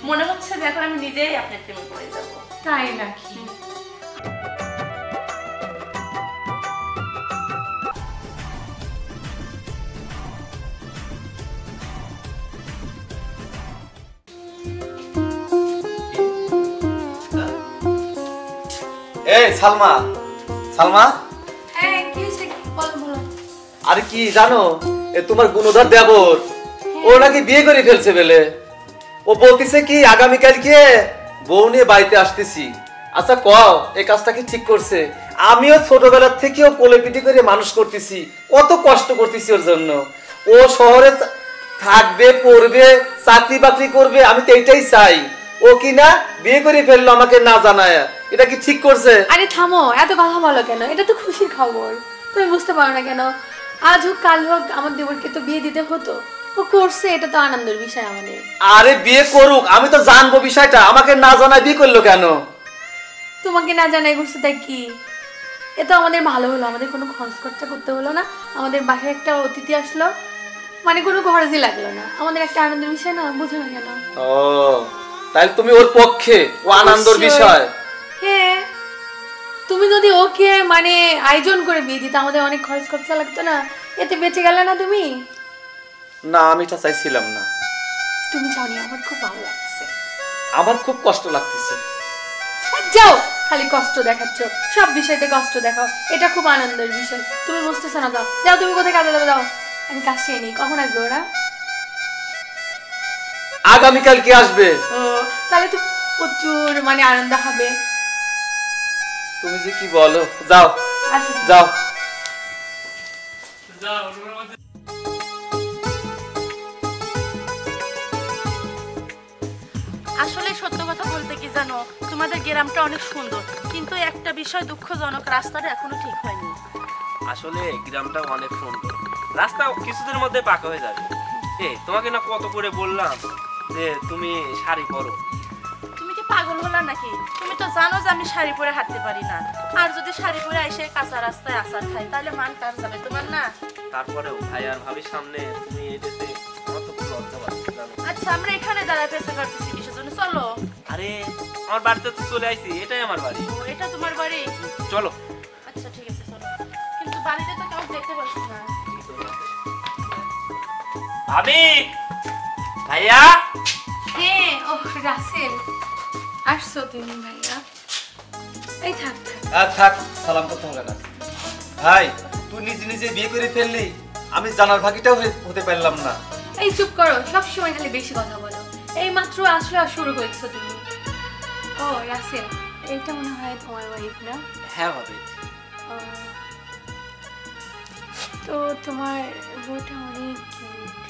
মনে হচ্ছে যে এখন আমি নিজেই আপনার প্রেমে পড়ে যাব। তাই নাকি? এই সালমা, সালমা। হ্যাঁ কি হইছে? বলো বলো। আরে কি জানো, এ তোমার গুণধর দেবর ও নাকি বিয়ে করে ফেলছে বলে। ও বলতিছে কি আগামীকাল কে বউ নিয়ে বাড়িতে আসতেছি। আচ্ছা কও এই কাজটা কি ঠিক করছে? আমিও ছোটবেলা থেকেও কোলে পিটি করে মানুষ করতেছি, কত কষ্ট করতেছি ওর জন্য। ও শহরে থাকবে, পড়বে, চাকরি বাকরি করবে, আমি তো এইটাই চাই। ও কি না বিয়ে করে ফেললো আমাকে না জানায়, এটা কি ঠিক করছে? আরে থামো, এত কথা বলো কেন? এটা তো খুশির খবর, তুমি বুঝতে পারো না কেন? আজ হোক কাল হোক আমার দেবরকে তো বিয়ে দিতে হতো, ও করছে, এটা তো আনন্দের বিষয় আমাদের। আরে বিয়ে করুক, আমি তো জানবো বিষয়টা, আমাকে না জানায় বিয়ে করলো কেন? তোমাকে না জানাই করছে তাই কি? এ তো আমাদের ভালো হলো, আমাদের কোনো খরচ খরচা করতে হলো না, আমাদের বাসায় একটা অতিথি আসলো, মানে কোনো খরচই লাগলো না, আমাদের একটা আনন্দের বিষয় না, বুঝো না কেন? ও তাহলে তুমি ওর পক্ষে, ও আনন্দের বিষয়। হ্যাঁ, তুমি যদি ওকে মানে আয়োজন করে বিয়ে দিতে আমাদের অনেক খরচ খরচা লাগতো না, এতে বেঁচে গেলে না তুমি? না আমি এটা চাইছিলাম না। তুমি জানি আমার খুব ভালো লাগছে। আমার খুব কষ্ট লাগতেছে। যাও, খালি কষ্ট দেখাচ্ছ, সব বিষয়তে কষ্ট দেখাও, এটা খুব আনন্দের বিষয়, তুমি বুঝতেছো না। দাও যাও, তুমি কোথায় কাজে যাবে? দাও, আমি কাজ শিয়ে নিই। কখন আসবে ওরা? আগামীকাল কি আসবে? ও তাহলে তো প্রচুর মানে আনন্দ হবে। তুমি যে কি বলো, যাও আসো যাও। আসলে সত্য কথা বলতে কি জানো, তোমাদের গ্রামটা অনেক সুন্দর, কিন্তু একটা বিষয় দুঃখজনক, রাস্তাটা এখনো ঠিক হয়নি। আসলে গ্রামটা অনেক সুন্দর, রাস্তা কিছুদিনের মধ্যে পাকা হয়ে যাবে। তোমাকে না কত করে বললাম যে তুমি শাড়ি পরো। তুমি কি পাগল হলা নাকি? তুমি তো জানো যে আমি শাড়ি পরে হাঁটতে পারি না, আর যদি শাড়ি পরে এসে কাঁচা রাস্তায় আসার খাই তাহলে মান কার যাবে, তোমার না? তারপরেও ভাই আর ভাবির সামনে তুমি এটাতে আমার তো খুব লজ্জা পাচ্ছে জানো। আচ্ছা আমরা এখানে দাঁড়াতে এসে পারতেছি কিসের জন্য? চলো। আরে আমার বাড়িতে তো চলে আইছি, এটাই আমার বাড়ি। ও এটা তোমার বাড়ি? চলো। আচ্ছা ঠিক আছে চলো, কিন্তু বাড়িতে তো কেউ দেখতে পাচ্ছি না। ভাবি, ভাইয়া। হ্যাঁ, ও রাসেল, আসছো তুমি ভাইয়া? এই থাক থাক। আর থাক, সালাম করতে হবে না। ভাই তুই নিজে নিজে বিয়ে করে ফেললি, আমি জানার ভাগিটাও হতে পারলাম না। এই চুপ করো, সব সময় খালি বেশি কথা বলো। এই মাত্র আসলে শুরু করেছো তুমি। ও রাসেল, এটা মনে হয় তোমার ওয়াইফ না? হ্যাঁ ভাবি। ও, তো তোমার বউটা অনেক কিউট।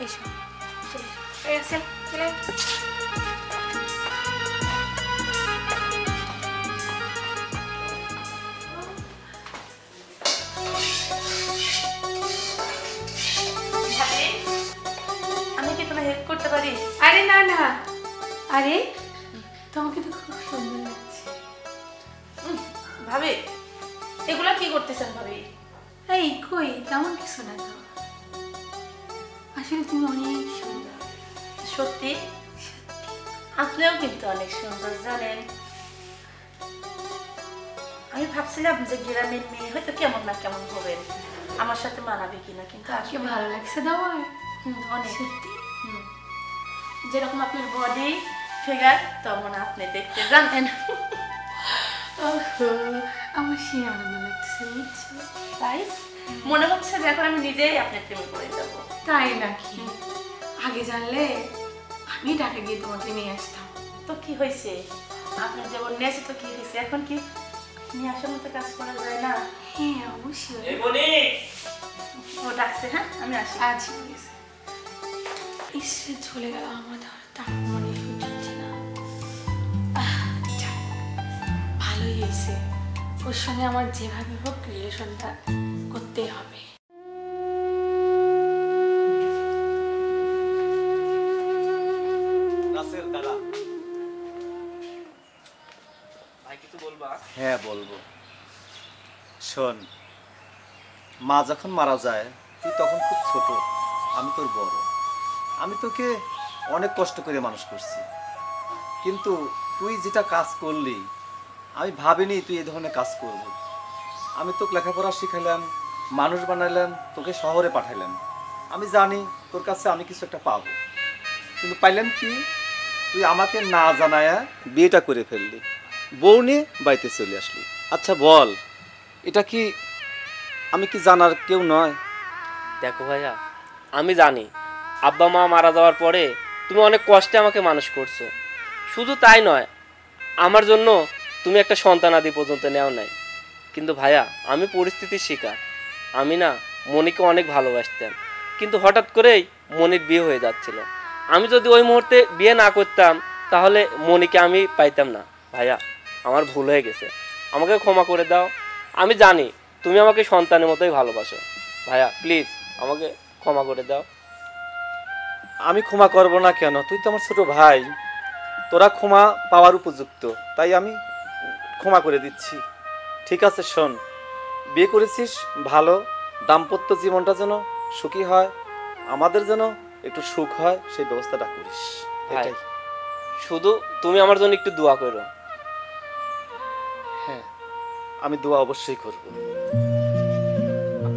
এসো, চলে এসো। এই রাসেল, চলে আয়। আমি কি তোমার হেল্প করতে পারি? আরে না না, আরে তোমাকে তো খুব সুন্দর লাগছে। ভাবি এগুলা কি করতেছেন ভাবি? এই কই, তেমন কিছু না তো, আসলে তুমি অনেক সুন্দর। সত্যি? আপনিও কিন্তু অনেক সুন্দর জানেন। আমি ভাবছিলাম যে গ্রামের মেয়ে হয়তো কেমন না কেমন হবেন, আমার সাথে মানাবে কিনা, কিন্তু কি আসলে ভালো লাগছে তোমার? অনেক। সত্যি? যেরকম আপনার বডি ফিগার তেমন আপনি দেখতে জানেন। ওহো, আমার সেই আনন্দ লাগছে, বুঝছো? তাই মনে হচ্ছে যে এখন আমি নিজেই আপনার প্রেমে পড়ে যাব। তাই নাকি? আগে জানলে আমি ঢাকা গিয়ে তোমাকে নিয়ে আসতাম। তো কি হয়েছে, আপনার যেমন নিয়েছে তো কি হয়েছে, এখন কি নিয়ে আসার মতো কাজ করা যায় না? হ্যাঁ অবশ্যই। এই মনি, ও ডাকছে, হ্যাঁ আমি আসি। আচ্ছা ঠিক আছে। ইসে চলে গেল আমাদের, তার মনে হচ্ছে না। যাক, ভালোই হয়েছে, ওর সঙ্গে আমার যেভাবে হোক রিলেশনটা করতেই হবে। রাসেল দাদা। ভাই কিছু বলবা? হ্যাঁ বলবো। শোন, মা যখন মারা যায় তুই তখন খুব ছোট, আমি তোর বড়। আমি তোকে অনেক কষ্ট করে মানুষ করছি, কিন্তু তুই যেটা কাজ করলি আমি ভাবিনি তুই এই ধরনের কাজ করবি। আমি তোকে লেখাপড়া শিখাইলাম, মানুষ বানাইলাম, তোকে শহরে পাঠাইলাম। আমি জানি তোর কাছে আমি কিছু একটা পাবো, কিন্তু পাইলাম কি, তুই আমাকে না জানায়া বিয়েটা করে ফেললি, বউ নিয়ে বাড়িতে চলে আসলি। আচ্ছা বল, এটা কি আমি কি জানার কেউ নয়? দেখো ভাইয়া, আমি জানি আব্বা মা মারা যাওয়ার পরে তুমি অনেক কষ্টে আমাকে মানুষ করছো। শুধু তাই নয়, আমার জন্য তুমি একটা সন্তানাদি পর্যন্ত নেও নাই। কিন্তু ভাইয়া, আমি পরিস্থিতির শিকার। আমি না মনিকে অনেক ভালোবাসতাম, কিন্তু হঠাৎ করেই মনির বিয়ে হয়ে যাচ্ছিল। আমি যদি ওই মুহূর্তে বিয়ে না করতাম তাহলে মনিকে আমি পাইতাম না। ভাইয়া, আমার ভুল হয়ে গেছে, আমাকে ক্ষমা করে দাও। আমি জানি তুমি আমাকে সন্তানের মতোই ভালোবাসো। ভাইয়া প্লিজ আমাকে ক্ষমা করে দাও। আমি ক্ষমা করব না কেন? তুই তো আমার ছোট ভাই, তোরা ক্ষমা পাওয়ার উপযুক্ত, তাই আমি ক্ষমা করে দিচ্ছি। ঠিক আছে শোন, বিয়ে করেছিস ভালো, দাম্পত্য জীবনটা যেন সুখী হয়, আমাদের যেন একটু সুখ হয়, সেই ব্যবস্থাটা করিস। ভাই, এটাই। শুধু তুমি আমার জন্য একটু দোয়া করো। হ্যাঁ, আমি দোয়া অবশ্যই করব।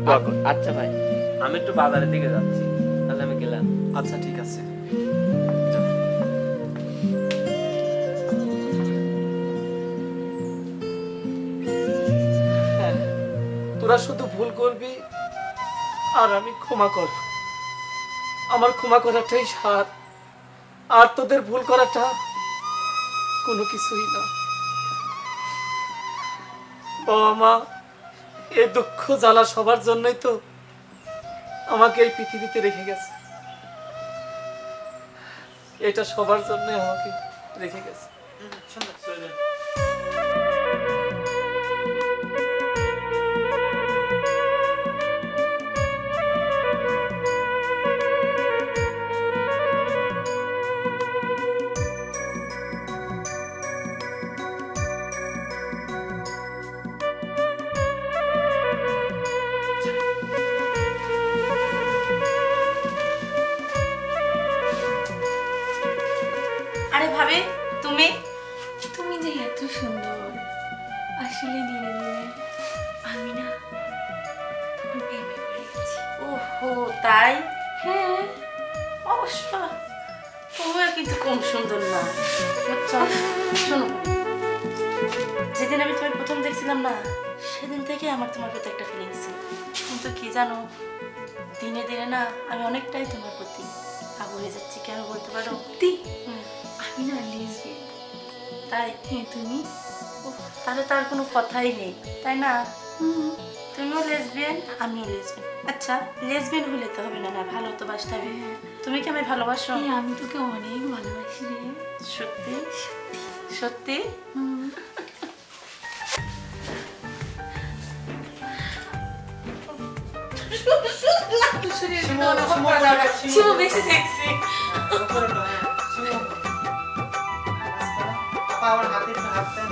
দোয়া কর। আচ্ছা ভাই, আমি একটু বাজারের দিকে যাচ্ছি, তাহলে আমি গেলাম। আচ্ছা ঠিক আছে। হ্যাঁ, তোরা শুধু ভুল করবি আর আমি ক্ষমা করব। আমার ক্ষমা করাটাই সার, আর তোদের ভুল করাটা কোনো কিছুই না। বাবা মা এই দুঃখ জ্বালা সবার জন্যই তো আমাকে এই পৃথিবীতে রেখে গেছে, এটা সবার জন্য আমাকে রেখে গেছে। আরে ভাবি, তুমি তুমি যে এত সুন্দর, আসলে ধীরে ধীরে আমি না তোমার প্রেমে পড়ে গেছি। ওহো তাই? হ্যাঁ, অবশ্য তুমিও কিন্তু কম সুন্দর না, বুঝছো? শোনো, যেদিন আমি তোমায় প্রথম দেখছিলাম না, সেদিন থেকে আমার তোমার প্রতি একটা ফিলিংস ছিল। কিন্তু কি জানো, দিনে দিনে না আমি অনেকটাই তোমার প্রতি পাগল হয়ে যাচ্ছি। কেন বলতে পারো? সত্যি হুম, আমি না লেসবিয়ান। তাই? হ্যাঁ, তুমি? উফ, তাহলে তার কোনো কথাই নেই, তাই না? হুম। তুমিও লেসবিয়ান, আমিও লেসবিয়ান। আচ্ছা, লেসবিয়ান হলে তো হবে না, না ভালো তো বাসতে হবে। তুমি কি আমায় ভালোবাসো? হ্যাঁ, আমি তোকে অনেক ভালোবাসি রে। সত্যি সত্যি? হুম। শিবু বেশি সেক্সি। আমার হাতে একটু হাত দেন।